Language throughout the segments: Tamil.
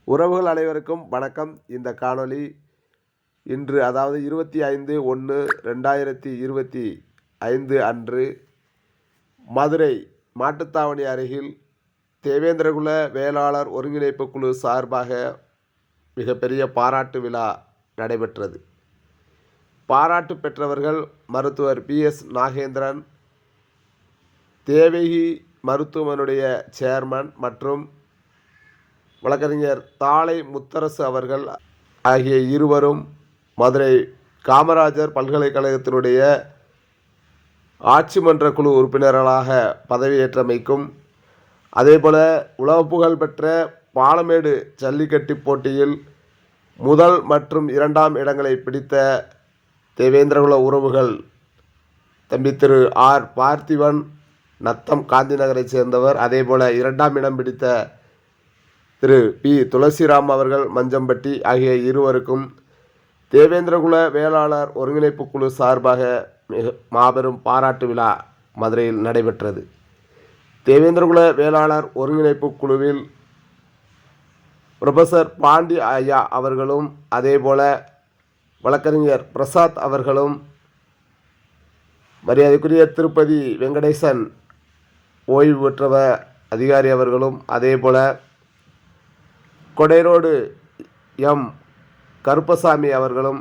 உறவுகள் அனைவருக்கும் வணக்கம். இந்த காணொளி இன்று அதாவது 25/1/2025 அன்று மதுரை மாட்டுத்தாவணி அருகில் தேவேந்திரகுல வேளாளர் ஒருங்கிணைப்பு குழு சார்பாக மிகப்பெரிய பாராட்டு விழா நடைபெற்றது. பாராட்டு பெற்றவர்கள் மருத்துவர் PS நாகேந்திரன், தேவகி மருத்துவமனுடைய சேர்மன் மற்றும் வழக்கறிஞர் தாளை முத்தரசு அவர்கள் ஆகிய இருவரும் மதுரை காமராஜர் பல்கலைக்கழகத்தினுடைய ஆட்சி மன்ற குழு உறுப்பினர்களாக பதவியேற்றமைக்கும், அதேபோல் உலக புகழ் பெற்ற பாலமேடு ஜல்லிக்கட்டு போட்டியில் முதல் மற்றும் 2ஆம் இடங்களை பிடித்த தேவேந்திரகுல உறவுகள் தம்பி திரு R பார்த்திபன், நத்தம் காந்தி நகரை சேர்ந்தவர். அதேபோல் 2ஆம் இடம் பிடித்த திரு P துளசிராம் அவர்கள் மஞ்சம்பட்டி ஆகிய இருவருக்கும் தேவேந்திரகுல வேளாளர் ஒருங்கிணைப்பு குழு சார்பாக மாபெரும் பாராட்டு விழா மதுரையில் நடைபெற்றது. தேவேந்திரகுல வேளாளர் ஒருங்கிணைப்பு குழுவில் புரொஃபஸர் பாண்டி ஐயா அவர்களும், அதேபோல வழக்கறிஞர் பிரசாத் அவர்களும், மரியாதைக்குரிய திருப்பதி வெங்கடேசன் ஓய்வு பெற்றவர் அதிகாரி அவர்களும், அதேபோல கொடைரோடு M கருப்பசாமி அவர்களும்,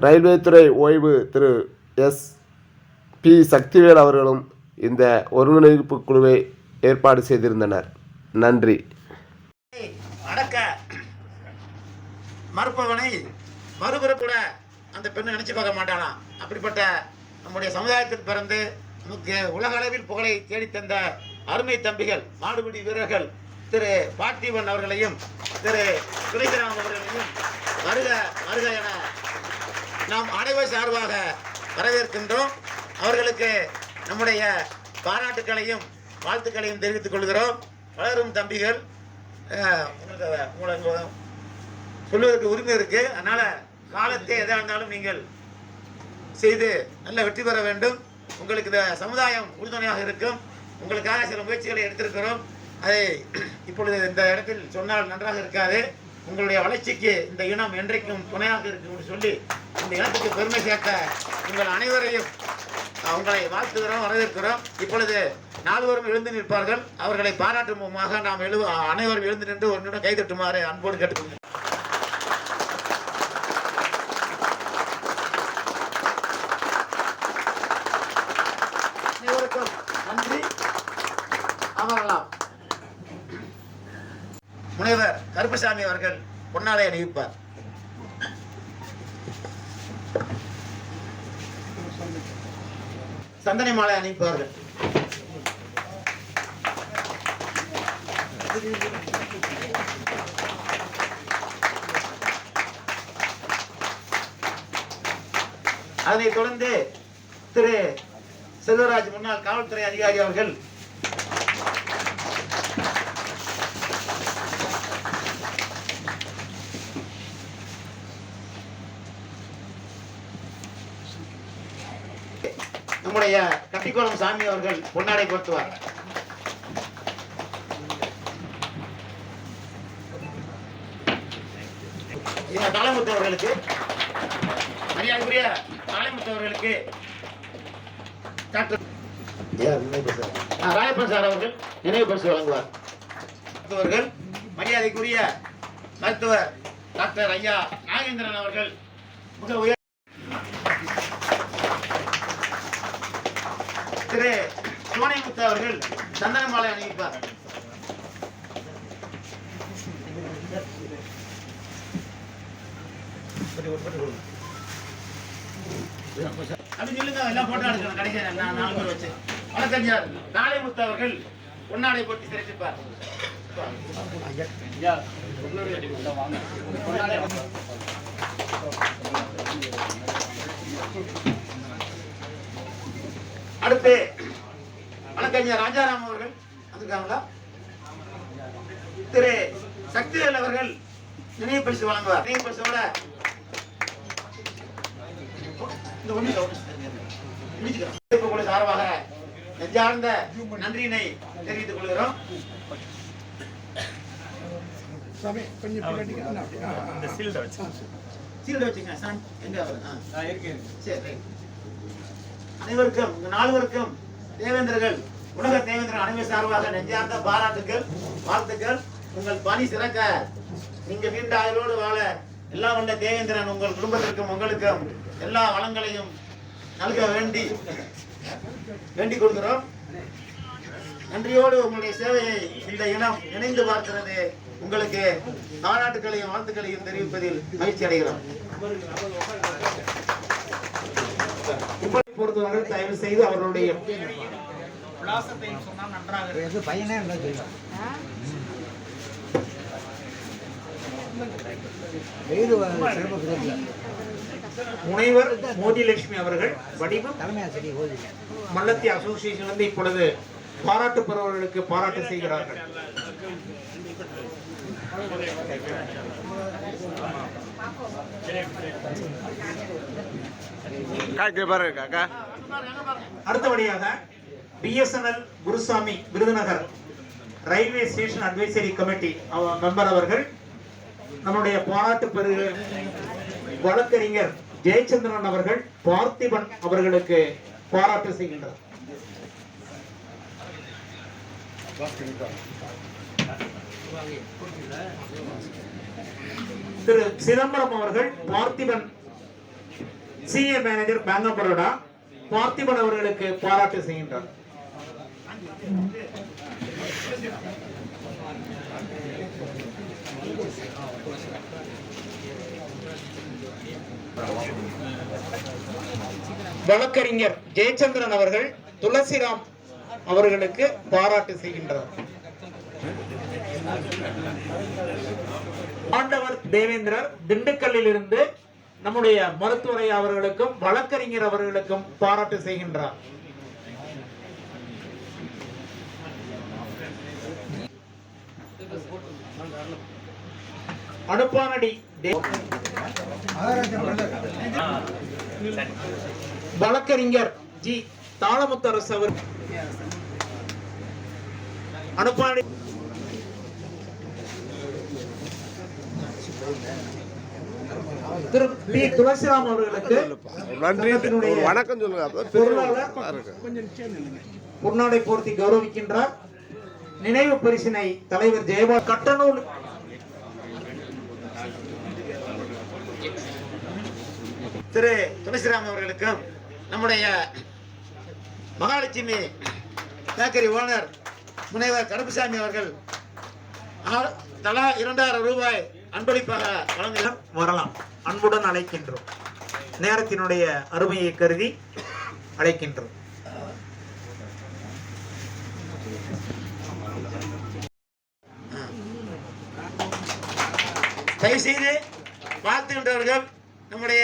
ரயில்வே துறை ஓய்வு திரு SP சக்திவேல் அவர்களும் இந்த ஒருங்கிணைப்பு குழுவை ஏற்பாடு செய்திருந்தனர். நன்றி. அடக்க மறுப்பவனை மறுபிறப்புட அந்த பெண்ணை நினைச்சு பார்க்க மாட்டானா. அப்படிப்பட்ட நம்முடைய சமுதாயத்தில் பிறந்து நமக்கு உலக அளவில் புகழை தேடித்தந்த அருமை தம்பிகள் மாடுபிடி வீரர்கள் திரு பார்த்திபன் அவர்களையும் திரு துளசிராம் அவர்களையும் வருக வருக என நாம் அனைவர் சார்பாக வரவேற்கின்றோம். அவர்களுக்கு நம்முடைய பாராட்டுக்களையும் வாழ்த்துக்களையும் தெரிவித்துக் கொள்கிறோம். வளரும் தம்பிகள், உங்களுக்கு சொல்வதற்கு உரிமை இருக்கு. அதனால காலத்தை எதாக இருந்தாலும் நீங்கள் செய்து நல்ல வெற்றி பெற வேண்டும். உங்களுக்கு இந்த சமுதாயம் உறுதுணையாக இருக்கும். உங்களுக்காக சில முயற்சிகளை எடுத்திருக்கிறோம். அதை இப்பொழுது இந்த இடத்தில் சொன்னால் நன்றாக இருக்காது. உங்களுடைய வளர்ச்சிக்கு இந்த இனம் என்றைக்கும் துணையாக இருக்கும் சொல்லி இந்த இனத்துக்கு பெருமை சேர்த்த உங்கள் அனைவரையும் உங்களை வாழ்த்துகிறோம், வரவேற்கிறோம். இப்பொழுது நால்வரும் எழுந்து நிற்பார்கள். அவர்களை பாராட்டும் முகமாக நாம் அனைவரும் எழுந்து நின்று ஒரு நிமிடம் கைதட்டுமாறு அன்போடு கேட்டுக்கொள்கிறேன். அனைவருக்கும் நன்றி. அமரலாம். முனைவர் கருப்பசாமி அவர்கள் பொன்னாடை அணிவிப்பார். சந்தனை மாலை அணிவிப்பார்கள். அதனைத் தொடர்ந்து திரு செல்வராஜ் முன்னாள் காவல்துறை அதிகாரி அவர்கள் நம்முடைய கட்டிக்கோளம் சாமி அவர்கள் பொன்னாடை போர்த்துவார். தாளைமுத்து அவர்களுக்கு, மரியாதைக்குரிய தாளைமுத்து அவர்களுக்கு டாக்டர் ராயப்பன் சார் அவர்கள் நினைவு பரிசு வழங்குவார். மருத்துவர்கள் மரியாதைக்குரிய மருத்துவர் டாக்டர் ஐயா நாகேந்திரன் அவர்கள் மிக உயர் திரு சோனைமுத்து அவர்கள் சந்தன மாலை அணிவிப்பார். அப்படி சொல்லுங்க, எல்லாம் போட்டோ எடுக்கணும். கடைசியா 4 பேர் வச்சு வழக்கறிஞர் தாளைமுத்து அவர்கள் பொன்னாடை போட்டி சிறப்பிப்பார். அடுத்து வழக்கறிஞர் ராஜாராம் அவர்கள் வந்திருக்காங்களா? திரு சக்திவேல் அவர்கள் நினைவு பரிசு வழங்குவார். நினைவு பரிசோட சார்பாக நெஞ்சார்ந்த நன்றியினை தெரிவித்துக் கொள்கிறோம். இந்த சீல்டை வச்சு சீல்டை வச்சுங்க சான் எங்க சரி ரைட். அனைவருக்கும் இந்த நால்வருக்கும் தேவேந்திரர்கள் உலக தேவேந்திரர்கள் அனைவர் சார்பாக நெஞ்சார்ந்த பாராட்டுக்கள், வாழ்த்துக்கள். உங்கள் பணி சிறக்க, நீங்க நீண்ட ஆயுளோடு வாழ எல்லாம் வந்த தேவேந்திரன் உங்கள் குடும்பத்திற்கும் உங்களுக்கும் எல்லா வளங்களையும் நல்க வேண்டிக் கொள்கிறோம். நன்றியோடு உங்களுடைய சேவையை இந்த இனம் இணைந்து பார்க்கிறது. உங்களுக்கு பாராட்டுகளையும் வாழ்த்துக்களையும் தெரிவிப்பதில் மகிழ்ச்சி அடைகிறோம். பொறுத்தவரை தயவு செய்து அவர்களுடைய விலாசத்தையும் சொன்னால் நன்றாக பையனே முனைவர் மோதிலட்சுமி அவர்கள் வடிவம் மல்லத்தி அசோசியேஷன் வந்து இப்பொழுது பாராட்டு பெறுபவர்களுக்கு பாராட்டு செய்கிறார்கள். அடுத்தபடியாக BSNL Gurusamy Virudhunagar railway station advisory committee member அவர்கள் நம்முடைய பாராட்டு பெறுகிற வழக்கறிஞர் ஜெயச்சந்திரன் அவர்கள் பார்த்திபன் அவர்களுக்கு பாராட்டு செய்கின்றார். திரு சிதம்பரம் அவர்கள் Parthiban CA manager bank of Baroda Parthiban அவர்களுக்கு பாராட்டு செய்கின்றார். வழக்கறிஞர் ஜெயச்சந்திரன் அவர்கள் துளசிராம் அவர்களுக்கு பாராட்டு செய்கின்றார். ஆண்டவர் தேவேந்திரர் திண்டுக்கல்லில் இருந்து நம்முடைய மருத்துவரை அவர்களுக்கும் வழக்கறிஞர் அவர்களுக்கும் பாராட்டு செய்கின்றார். அனுப்பானடி வழக்கறிஞர் ஜி தாளமுத்தரசு அவர் அனுப்பானடி திரு பி துளசிராம் அவர்களுக்கு நன்றி வணக்கம் சொல்லுங்க. பொன்னாடை போர்த்தி கௌரவிக்கின்றார். நினைவு பரிசினை தலைவர் ஜெயபா கட்டணூர் திரு துளசிராம் அவர்களுக்கும் நம்முடைய மகாலட்சுமி பேக்கரி ஓனர் முனைவர் கருப்புசாமி அவர்கள் தலா 2000 ரூபாய் அன்பளிப்பாக வழங்க வரலாம். அன்புடன் அழைக்கின்றோம். நேரத்தினுடைய அருமையை கருதி அழைக்கின்றோம். தயவு செய்து வாழ்த்துகின்றவர்கள் நம்முடைய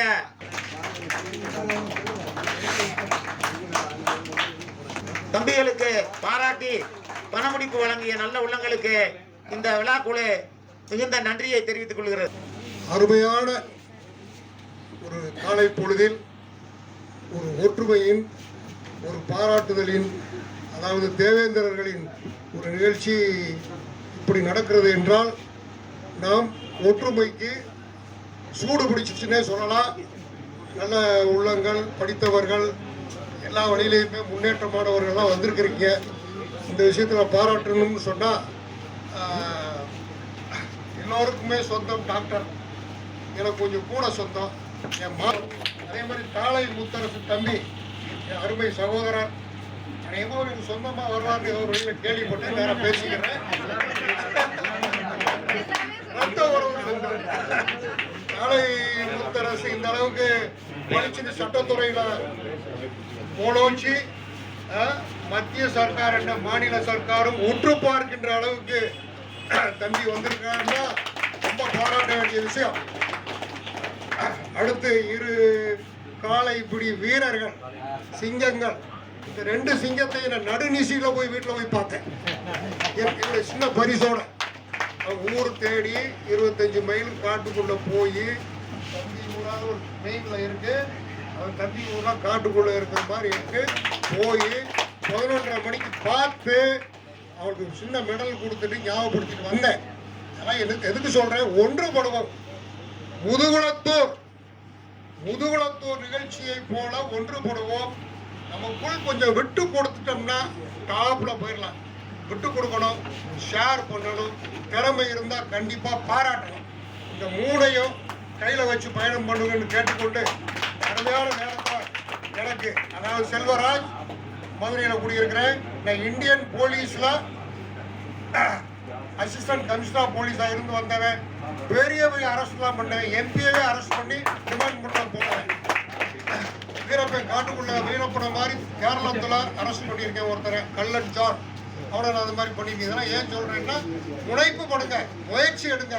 தம்பிகளுக்கு பாராட்டி பணமுடிப்பு வழங்கிய நல்ல உள்ளங்களுக்கு இந்த விழாக்குழு மிகுந்த நன்றியை தெரிவித்துக் கொள்கிறது. அருமையான ஒரு காலை பொழுதில் ஒரு ஒற்றுமையின், ஒரு பாராட்டுதலின், அதாவது தேவேந்திரர்களின் ஒரு நிகழ்ச்சி இப்படி நடக்கிறது என்றால் நாம் ஒற்றுமைக்கு சூடு பிடிச்சிச்சுன்னே சொல்லலாம். நல்ல உள்ளங்கள், படித்தவர்கள், எல்லா வழியிலையுமே முன்னேற்றமானவர்கள்லாம் வந்திருக்கிறீங்க. இந்த விஷயத்தில் பாராட்டணும்னு சொன்னால் எல்லோருக்குமே சொந்தம் டாக்டர், எனக்கு கொஞ்சம் கூட சொந்தம் என் அதே மாதிரி தாளை முத்தரசு தம்பி என் அருமை சகோதரர் அநேகமாக எனக்கு சொந்தமாக வரலாறு ஏதோ ஒரு வழியில் கேள்விப்பட்டு வேற பேசிக்கிறேன். ரத்த உறவு தாளை முத்தரசு இந்த அளவுக்கு படிச்சுட்டு சட்டத்துறையில் போலோச்சு மத்திய சர்க்கார் என்ற மாநில சர்க்காரும் உற்று பார்க்கின்ற அளவுக்கு தம்பி வந்திருக்காருன்னா ரொம்ப பாராட்ட வேண்டிய விஷயம். அடுத்து இரு காளைப்பிடி வீரர்கள், சிங்கங்கள், இந்த 2 சிங்கத்தை நான் நடுநிசையில் போய் வீட்டில் போய் பார்த்தேன். என்னுடைய சின்ன பரிசோட ஊர் தேடி 25 மைல் காட்டுக்குள்ளே போய் தம்பி ஊராக ஒரு மெயினில் இருக்கு, அவன் தம்பி ஊரெலாம் காட்டுக்குள்ளே இருக்கிற மாதிரி இருக்கு, போய் 11:30 மணிக்கு பார்த்து அவனுக்கு சின்ன மெடல் கொடுத்துட்டு ஞாபகப்படுத்திட்டு வந்தேன். அதெல்லாம் எதுக்கு சொல்றேன், ஒன்றுபடுவோம். முதுகுளத்தூர் நிகழ்ச்சியை போல ஒன்றுபடுவோம். நமக்குள் கொஞ்சம் விட்டு கொடுத்துட்டோம்னா டாப்ல போயிடலாம். விட்டு கொடுக்கணும், ஷேர் பண்ணணும், திறமை இருந்தா கண்டிப்பா பாராட்டணும். இந்த மூணையும் கையில வச்சு பயணம் பண்ணுங்கன்னு கேட்டுக்கொண்டு, அருமையான நேரத்தில் எனக்கு, அதாவது செல்வராஜ், மதுரையில் குடியிருக்கிறேன். நான் இந்தியன் போலீஸ்ல அசிஸ்டன்ட் கமிஷனர் போலீஸா இருந்து வந்தவன். பெரிய அரெஸ்ட்லாம் பண்ணேன், எம்பியவே அரெஸ்ட் பண்ணி ரிமாண்ட் பண்ண போனேன். வீரப்பன் காட்டுக்குள்ள வீரப்பன மாதிரி கேரளத்துல அரெஸ்ட் பண்ணியிருக்கேன் ஒருத்தரை, கல்லன் ஜான். அவரை நான் அது மாதிரி பண்ணியிருக்கேன். ஏன் சொல்றேன்னா, முனைப்பு பண்ணுங்க, முயற்சி எடுங்க.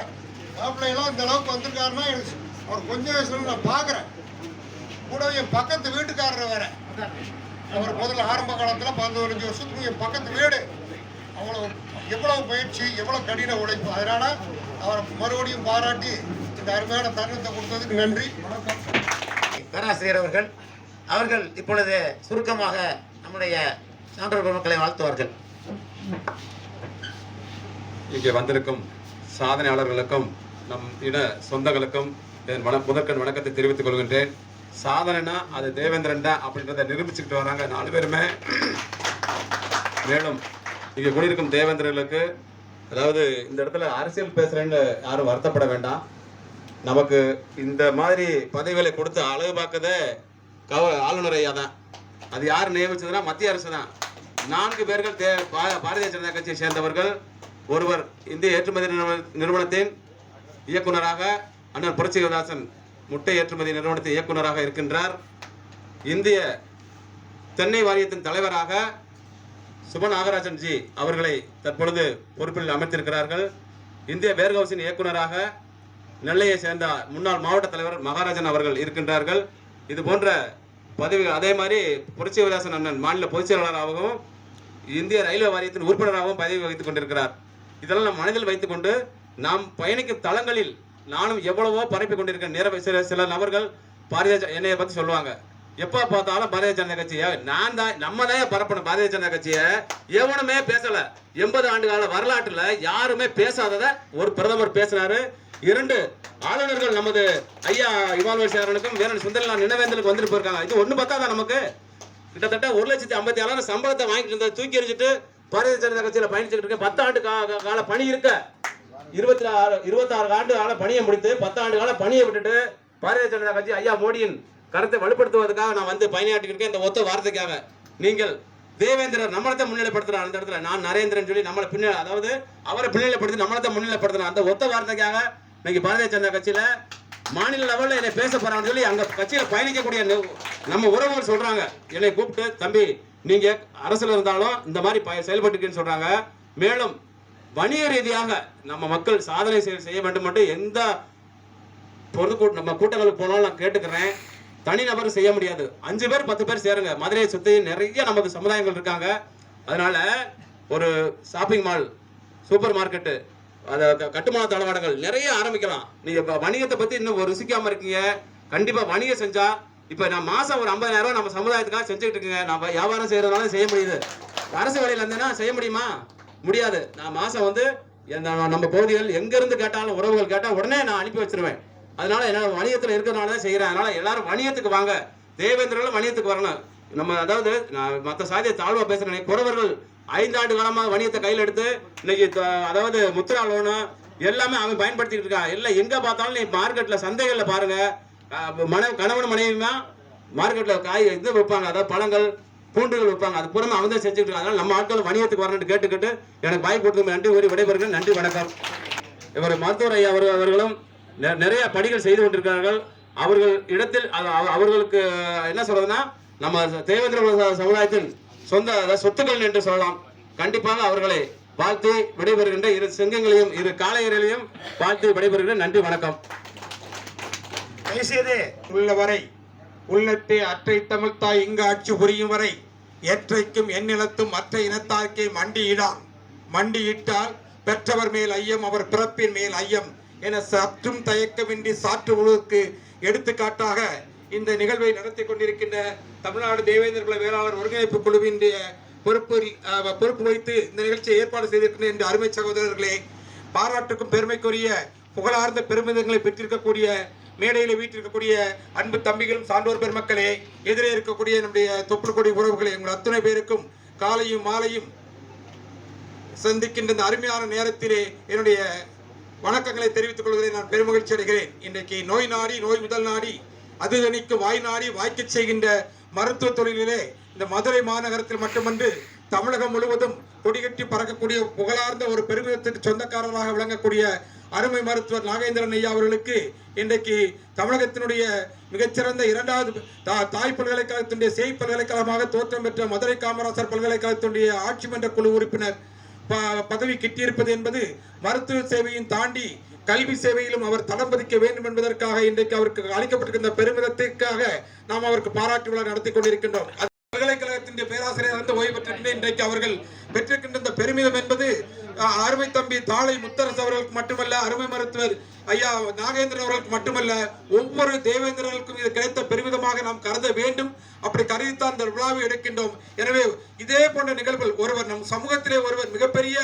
மாப்பிள்ளையெல்லாம் இந்த அளவுக்கு வந்திருக்காருன்னா அவர் கொஞ்சம் வயசுல நான் பார்க்குறேன். கூட என் பக்கத்து வீட்டுக்காரர் வேற, அவர் முதல்ல ஆரம்ப காலத்தில் 15 வருஷத்துக்கு என் பக்கத்து வீடு. அவ்வளோ எவ்வளவு முயற்சி, எவ்வளவு கடின உழைப்பு. அதனால அவரை மறுபடியும் பாராட்டி இந்த அருமையான தருணத்தை கொடுத்ததுக்கு நன்றி. பேராசிரியர் அவர்கள் இப்பொழுது சுருக்கமாக நம்முடைய சான்றோர் பெருமக்களை வாழ்த்துவார்கள். இங்கே வந்திருக்கும் சாதனையாளர்களுக்கும் நம் இன சொந்தங்களுக்கும் என் முதற்கண் வணக்கத்தை தெரிவித்துக் கொள்கின்றேன். சாதனைனா அது தேவேந்திரன் தான் அப்படின்றத நிரூபிச்சுக்கிட்டு வராங்க 4 பேருமே. மேலும் இங்கே குடியிருக்கும் தேவேந்திரர்களுக்கு, அதாவது இந்த இடத்துல அரசியல் பேசுறேன்னு யாரும் வருத்தப்பட வேண்டாம். நமக்கு இந்த மாதிரி பதவிகளை கொடுத்து அழகு பார்க்கதே ஆளுநர் ஐயா தான். அது யார் நியமிச்சதுன்னா மத்திய அரசு தான். 4 பேர்கள் பாரதிய ஜனதா கட்சியை சேர்ந்தவர்கள். ஒருவர் இந்திய ஏற்றுமதி நிறுவனத்தின் இயக்குநராக அண்ணன் புரட்சிகரதாசன் முட்டை ஏற்றுமதி நிறுவனத்தின் இயக்குநராக இருக்கின்றார். இந்திய தென்னை வாரியத்தின் தலைவராக சுபன் நாகராஜன் ஜி அவர்களை தற்பொழுது பொறுப்பில் அமைத்திருக்கிறார்கள். இந்திய வேர்ஹவுஸின் இயக்குநராக நெல்லையை சேர்ந்த முன்னாள் மாவட்ட தலைவர் மகாராஜன் அவர்கள் இருக்கின்றார்கள். இது போன்ற பதவிகள். அதே மாதிரி புரட்சிகரதாசன் அண்ணன் மாநில பொதுச் செயலாளராகவும் இந்திய ரயில்வே வாரியத்தின் உறுப்பினராகவும் பதவி வகித்துக் கொண்டிருக்கிறார். இதெல்லாம் நாம் மனதில் வைத்துக்கொண்டு நாம் பயணிக்கும் தளங்களில் நானும் எவ்வளவோ பரப்பி கொண்டிருக்கேன். சில நபர்கள் என்னைய பற்றி சொல்லுவாங்க, எப்போ பார்த்தாலும் பாரதிய ஜனதா கட்சியை நான் தான் நம்ம தான் பரப்பணும். பாரதிய ஜனதா கட்சியை எவனுமே பேசல. 80 ஆண்டு கால வரலாற்றுல யாருமே பேசாததை ஒரு பிரதமர் பேசினாரு. 2 ஆளுநர்கள் நமது ஐயா இமானுவேல் சேரனுக்கும் வீரன் சுந்தரலால் நினைவேந்தலுக்கு வந்துட்டு போயிருக்காங்க. இது ஒண்ணு பத்தாதான் நமக்கு. கிட்டத்தட்ட 1,57,000 சம்பளத்தை வாங்கிட்டு இருந்த தூக்கி எறிஞ்சிட்டு பாரதிய ஜனதா கட்சியில பயணிச்சுட்டு இருக்கேன். 10 ஆண்டு கால பணி இருக்க 26 ஆண்டு கால பணியை முடித்து 10 ஆண்டு கால பணியை விட்டுட்டு பாரதிய ஜனதா கட்சி ஐயா மோடியின் கருத்தை வலுப்படுத்துவதற்காக நான் வந்து பயணியாற்றிட்டு இருக்கேன். இந்த ஒத்த வார்த்தைக்காக நீங்கள் தேவேந்திரர் நம்மளத்தை முன்னிலைப்படுத்துறார். அந்த இடத்துல நான் நரேந்திரன் சொல்லி நம்மளை அதாவது அவரை பின்னிலைப்படுத்தி நம்மளத்தை முன்னிலைப்படுத்துறேன். அந்த ஒத்த வார்த்தைக்காக இன்னைக்கு பாரதிய ஜனதா கட்சியில மாநில லெவலில் என்னை பேச போறான்னு சொல்லி அங்க கட்சியில பயணிக்கக்கூடிய நம்ம உறவுகள் சொல்றாங்க. என்னை கூப்பிட்டு, தம்பி நீங்க அரசுல இருந்தாலும் இந்த மாதிரி செயல்பட்டுன்னு சொல்றாங்க. மேலும் வணிக ரீதியாக நம்ம மக்கள் சாதனை செய்ய வேண்டும் என்று எந்த நம்ம கூட்டங்களுக்கு போனாலும் நான் கேட்டுக்கிறேன். தனிநபர் செய்ய முடியாது. 5 பேர் 10 பேர் சேருங்க. மதுரையை சுற்றி நிறைய நமக்கு சமுதாயங்கள் இருக்காங்க. அதனால ஒரு ஷாப்பிங் மால், சூப்பர் மார்க்கெட்டு, கட்டுமான தளவாடங்கள் நிறைய ஆரம்பிக்கலாம். நீங்க வணிகத்தை பத்தி இன்னும் ருசிக்காம இருக்கீங்க. கண்டிப்பா வணிகம் செஞ்சா, இப்ப நான் மாசம் ஒரு 50,000 ரூபாய் நம்ம சமுதாயத்துக்காக செஞ்சுக்கிட்டு இருக்கீங்க. நம்ம வியாபாரம் செய்யறதுனால செய்ய முடியுது. அரசு வேலையில இருந்தேன்னா செய்ய முடியுமா? முடியாது. நான் மாசம் வந்து நம்ம பகுதிகள் எங்க இருந்து கேட்டாலும் உறவுகள் கேட்டா உடனே நான் அனுப்பி வச்சிருவேன். அதனால என்ன வணிகத்துல இருக்கிறதுனால தான் செய்யறேன். அதனால எல்லாரும் வணிகத்துக்கு வாங்க. தேவேந்திரர்களும் வணிகத்துக்கு வரணும். நம்ம அதாவது நான் மற்ற சாதியை தாழ்வா பேசுறேன். குறவர்கள் 5 ஆண்டு காலமாக வணிகத்தை கையில் எடுத்து இன்னைக்கு அதாவது முத்ரா லோனு எல்லாமே அவன் பயன்படுத்திட்டு இருக்கான். எல்லாம் எங்க பார்த்தாலும் நீ மார்க்கெட்ல சந்தைகள்ல பாருங்க, கணவன் மனைவியுமா மார்க்கெட்ல காய் இது வைப்பாங்க, அதாவது பழங்கள் பூண்டுகள் வைப்பாங்க. அது பூரா அவன் தான் செஞ்சுட்டு இருக்காங்க. அதனால நம்ம ஆட்கள் வணிகத்துக்கு வரணும்னு கேட்டுக்கிட்டு எனக்கு வாய் கொடுத்து நன்றி கூறி விடைபெறுகிறேன். நன்றி, வணக்கம். இவர் மருத்துவர் ஐயா அவர்களும் நிறைய பணிகள் செய்து கொண்டிருக்கிறார்கள். அவர்கள் இடத்தில் அவர்களுக்கு என்ன சொல்றதுன்னா, நம்ம தேவேந்திர சமுதாயத்தின் சொந்த சொத்துக்கள் என்று சொல்லலாம். கண்டிப்பாக அவர்களை வாழ்த்து விடைபெறுகின்ற 2 சிங்கங்களையும் 2 காளையர்களையும் வாழ்த்து விடைபெறுகின்ற. நன்றி, வணக்கம். உள்ளவரை உள்ளத்தை அற்றை தமிழ்த்தாய் இங்கு ஆட்சி புரியும் வரை ஏற்றைக்கும் எந்நிலத்தும் மற்ற இனத்தார்க்கே மண்டியிடான். மண்டியிட்டால் பெற்றவர் மேல் ஐயம், அவர் பிறப்பின் மேல் ஐயம் என சற்றும் தயக்கமின்றி சாற்று உலகுக்கு எடுத்துக்காட்டாக இந்த நிகழ்வை நடத்தி கொண்டிருக்கின்ற தமிழ்நாடு தேவேந்திர குல வேளாளர் ஒருங்கிணைப்பு குழுவின் பொறுப்பு வைத்து இந்த நிகழ்ச்சியை ஏற்பாடு செய்திருக்கின்ற இந்த அருமை சகோதரர்களே, பாராட்டுக்கும் பெருமைக்குரிய புகழார்ந்த பெருமிதங்களை பெற்றிருக்கக்கூடிய மேடையில் வீட்டிருக்கக்கூடிய அன்பு தம்பிகளும் சான்றோர் பெருமக்களே, எதிரே இருக்கக்கூடிய நம்முடைய தொப்புள்கொடி உறவுகளே, உங்கள் அத்தனை பேருக்கும் காலையும் மாலையும் சந்திக்கின்ற இந்த அருமையான நேரத்திலே என்னுடைய வணக்கங்களை தெரிவித்துக் கொள்வதை நான் பெருமகிழ்ச்சி அடைகிறேன். இன்றைக்கு நோய் நாடி நோய் முதல் நாடி அது தணிக்கு வாய் நாடி வாய்க்கச் செய்கின்ற மருத்துவ தொழிலிலே இந்த மதுரை மாநகரத்தில் மட்டுமன்று தமிழகம் முழுவதும் கொடிகட்டி பறக்கக்கூடிய புகழார்ந்த ஒரு பெருமிதத்திற்கு சொந்தக்காரராக விளங்கக்கூடிய அருமை மருத்துவர் நாகேந்திரன் ஐயா அவர்களுக்கு இன்றைக்கு தமிழகத்தினுடைய மிகச்சிறந்த 2வது தாய் பல்கலைக்கழகத்தினுடைய சேய் பல்கலைக்கழகமாக தோற்றம் பெற்ற மதுரை காமராசர் பல்கலைக்கழகத்தினுடைய ஆட்சி மன்ற குழு உறுப்பினர் பதவி கிட்டியிருப்பது என்பது மருத்துவ சேவையும் தாண்டி கல்வி சேவையிலும் அவர் தடம் பதிக்க வேண்டும் என்பதற்காக இன்றைக்கு அவருக்கு அளிக்கப்பட்டிருக்கின்ற பெருமிதத்திற்காக நாம் அவருக்கு பாராட்டு விழா நடத்தி கொண்டிருக்கின்றோம். பல்கலைக்கழகத்தின் பேராசிரியர் வந்து ஓய்வு பெற்றிருக்கின்ற இன்றைக்கு அவர்கள் பெற்றிருக்கின்ற இந்த பெருமிதம் என்பது அருமை தம்பி தாளை முத்தரசு அவர்களுக்கு மட்டுமல்ல, அருமை மருத்துவர் ஐயா நாகேந்திரன் அவர்களுக்கு மட்டுமல்ல, ஒவ்வொரு தேவேந்திரர்களுக்கும் இது கிடைத்த பெருமிதமாக நாம் கருத வேண்டும். அப்படி கருதித்தான் இந்த விழாவை எடுக்கின்றோம். எனவே இதே போன்ற நிகழ்வுகள் ஒருவர் நம் சமூகத்திலே ஒருவர் மிகப்பெரிய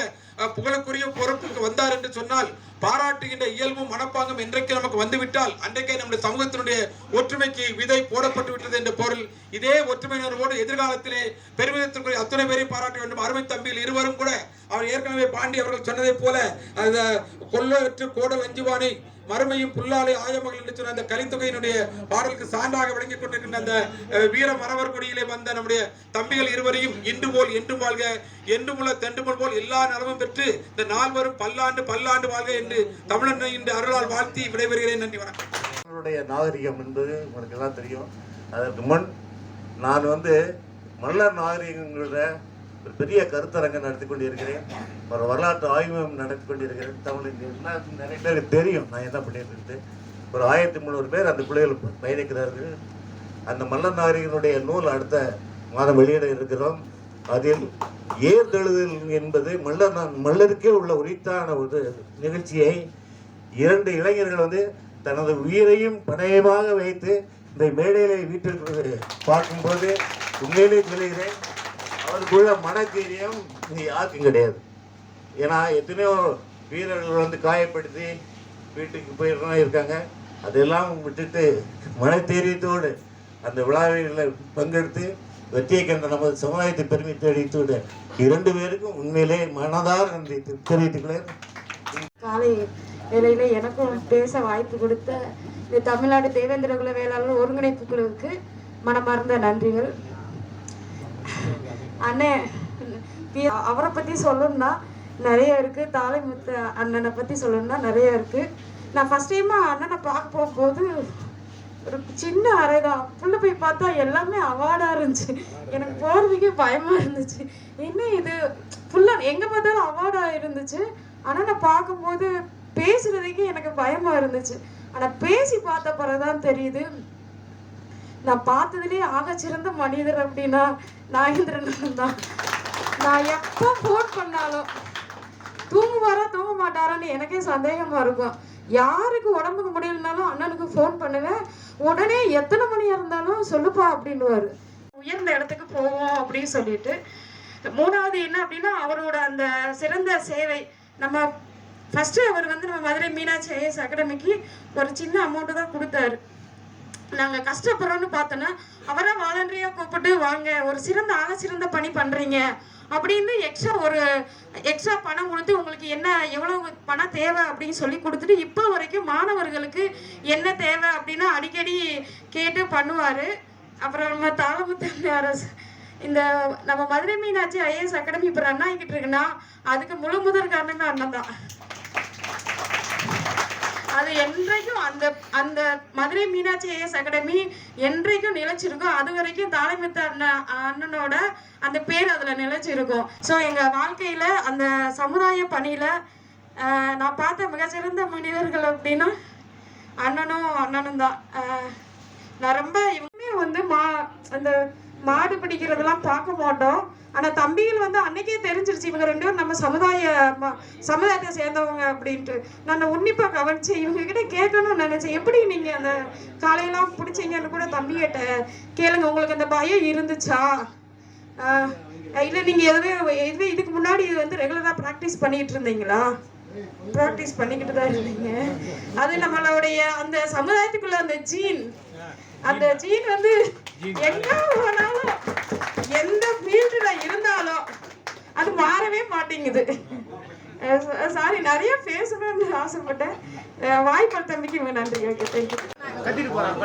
புகழுக்குரிய பொறுப்புக்கு வந்தார் என்று சொன்னால் பாராட்டுகின்ற இயல்பும் மனப்பாங்கும் என்றைக்கு நமக்கு வந்துவிட்டால் அன்றைக்கே நம்முடைய சமூகத்தினுடைய ஒற்றுமைக்கு விதை போடப்பட்டு விட்டது என்ற பொருள். இதே ஒற்றுமையினரோடு எதிர்காலத்திலே பெருமிதத்திற்குரிய அத்தனை பேரையும் பாராட்ட வேண்டும். அருமை தம்பியில் இருவரும் கூட அவர் ஏற்கனவே பாண்டி அவர்கள் சொன்னதை போல அந்த கொள்ளற்று கோடல் அஞ்சுவானை மறுமையும் புல்லாலை ஆயமகள் என்று சொன்ன அந்த கலித்தொகையினுடைய பாடலுக்கு சான்றாக விளங்கிக் கொண்டிருக்கின்ற அந்த வீர மரவர் கொடியிலே வந்த நம்முடைய தம்பிகள் இருவரையும் இன்று போல் என்று வாழ்க, என்றுமுள்ள தென்றுமுள் போல் எல்லா நலமும் பெற்று இந்த நால்வரும் பல்லாண்டு பல்லாண்டு வாழ்க என்று தமிழன் இன்று அருளால் வாழ்த்தி விடைபெறுகிறேன். நன்றி, வணக்கம். நம்மளுடைய நாகரிகம் என்பது உங்களுக்கு எல்லாம் தெரியும். அதற்கு முன் நான் மன்னர் நாகரிகங்களோட ஒரு பெரிய கருத்தரங்கம் நடத்தி கொண்டிருக்கிறேன். ஒரு வரலாற்று ஆய்வு நடத்தி கொண்டிருக்கிறேன். தமிழுக்கு நிறைய பேருக்கு தெரியும் நான் என்ன பண்ணிட்டு. ஒரு 1300 பேர் அந்த பிள்ளைகள் பயணிக்கிறார்கள். அந்த மன்னர் நாகரிகனுடைய நூல் அடுத்த மாதம் வெளியிட இருக்கிறோம். அதில் ஏர்தெழுதல் என்பது மல்லருக்கே உள்ள உரித்தான ஒரு நிகழ்ச்சியை 2 இளைஞர்கள் தனது உயிரையும் பணயமாக வைத்து இந்த மேடையிலே வீட்டிற்கு பார்க்கும்போது உண்மையிலே சொல்கிறேன், அவருக்குள்ள மனதைரியம் யாருக்கும் கிடையாது. ஏன்னா எத்தனையோ வீரர்கள் காயப்படுத்தி வீட்டுக்கு போயிடலாம் இருக்காங்க. அதெல்லாம் விட்டுட்டு மனதைரியத்தோடு அந்த விழாவில் பங்கெடுத்து வெற்றியை கண்ட நமது சமுதாயத்தை பெருமித்து அடித்துவிட 2 பேருக்கும் உண்மையிலே மனதார நன்றி தெரிவித்துக்கிறேன். காலை வேளையில எனக்கும் பேச வாய்ப்பு கொடுத்த இந்த தமிழ்நாடு தேவேந்திர குல வேளாளர் ஒருங்கிணைப்பு குழுவுக்கு மனமார்ந்த நன்றிகள். அண்ணே, அவரை பற்றி சொல்லணும்னா நிறைய இருக்குது. தாளைமுத்து அண்ணனை பற்றி சொல்லணும்னா நிறைய இருக்குது. நான் ஃபஸ்ட் டைமாக அண்ணனை பார்க்க போகும்போது ஒரு சின்ன அறை தான், உள்ளே போய் பார்த்தா எல்லாமே அவார்டாக இருந்துச்சு. எனக்கு போகிறதுக்கே பயமாக இருந்துச்சு. என்ன இது ஃபுல்லாக எங்கே பார்த்தாலும் அவார்டாக இருந்துச்சு. ஆனால் நான் பார்க்கும்போது பேசுகிறதுக்கே எனக்கு பயமாக இருந்துச்சு. ஆனால் பேசி பார்த்த பிறகுதான் தெரியுது, நான் பார்த்ததுலேயே ஆகச்சிறந்த மனிதர் அப்படின்னா நாகேந்திரன் தான். நான் எப்போ ஃபோன் பண்ணாலும் தூங்குவாரா தூங்க மாட்டாரான்னு எனக்கே சந்தேகமாக இருக்கும். யாருக்கு உடம்புக்கு முடியலனாலும் அண்ணனுக்கு ஃபோன் பண்ணுவேன். உடனே எத்தனை மணியாக இருந்தாலும் சொல்லுப்பா அப்படின்னுவார். உயர்ந்த இடத்துக்கு போவோம் அப்படின்னு சொல்லிட்டு. 3வது என்ன அப்படின்னா அவரோட அந்த சிறந்த சேவை. நம்ம ஃபஸ்ட்டு அவர் நம்ம மதுரை மீனாட்சி ஐஏஎஸ் அகாடமிக்கு ஒரு சின்ன அமௌண்ட்டு தான் கொடுத்தாரு. நாங்கள் கஷ்டப்படுறோன்னு பார்த்தோன்னா அவராக வாலண்டரியாக கூப்பிட்டு வாங்க ஒரு சிறந்த பணி பண்ணுறீங்க அப்படின்னு எக்ஸ்ட்ரா பணம் கொடுத்து உங்களுக்கு என்ன எவ்வளோ பணம் தேவை அப்படின்னு சொல்லி கொடுத்துட்டு இப்போ வரைக்கும் மாணவர்களுக்கு என்ன தேவை அப்படின்னா அடிக்கடி கேட்டு பண்ணுவார். அப்புறம் நம்ம தாளமுத்து அரசு இந்த நம்ம மதுரை மீனாட்சி ஐஏஎஸ் அகாடமி இப்போ ரன் ஆகிக்கிட்டு இருக்குன்னா அதுக்கு முதற் காரணமே அண்ணன் தான். அது என்றைக்கும் அந்த மதுரை மீனாட்சி ஐஏஎஸ் அகாடமி என்றைக்கும் நிலைச்சிருக்கும். அது வரைக்கும் தாளைமுத்து அண்ணனோட அந்த பேர் அதில் நிலைச்சிருக்கும். ஸோ எங்கள் வாழ்க்கையில் அந்த சமுதாய பணியில் நான் பார்த்த மிகச்சிறந்த மனிதர்கள் அப்படின்னா அண்ணனும் தான். நான் ரொம்ப இவங்க அந்த மாடு பிடிக்கிறதெல்லாம் பார்க்க மாட்டோம். ஆனால் தம்பிகள் அன்னைக்கே தெரிஞ்சிருச்சு இவங்க 2 பேரும் நம்ம சமுதாயத்தை சேர்ந்தவங்க அப்படின்ட்டு. நான் உன்னிப்பாக கவனிச்சு இவங்க கிட்ட கேட்கணும்னு நினைச்சேன், எப்படி நீங்க அந்த காலையெல்லாம் பிடிச்சிங்கன்னு கூட தம்பிகிட்ட கேளுங்க, உங்களுக்கு அந்த பயம் இருந்துச்சா, இல்லை நீங்க எதுவே இதுக்கு முன்னாடி ரெகுலராக ப்ராக்டிஸ் பண்ணிட்டு இருந்தீங்களா ப்ராக்டிஸ் பண்ணிக்கிட்டு தான் இருந்தீங்க. அது நம்மளுடைய அந்த சமுதாயத்துக்குள்ள அந்த ஜீன் வந்து எங்க போனாலும் எந்த ஃபீல்டுல இருந்தாலும் அது மாறவே மாட்டேங்குது. சாரி, நிறைய பேசணும்னு ஆசைப்பட்டேன். வாய்ப்பு தம்பிக்கு நன்றி. Okay, thank you. கத்திட்டு போறான்.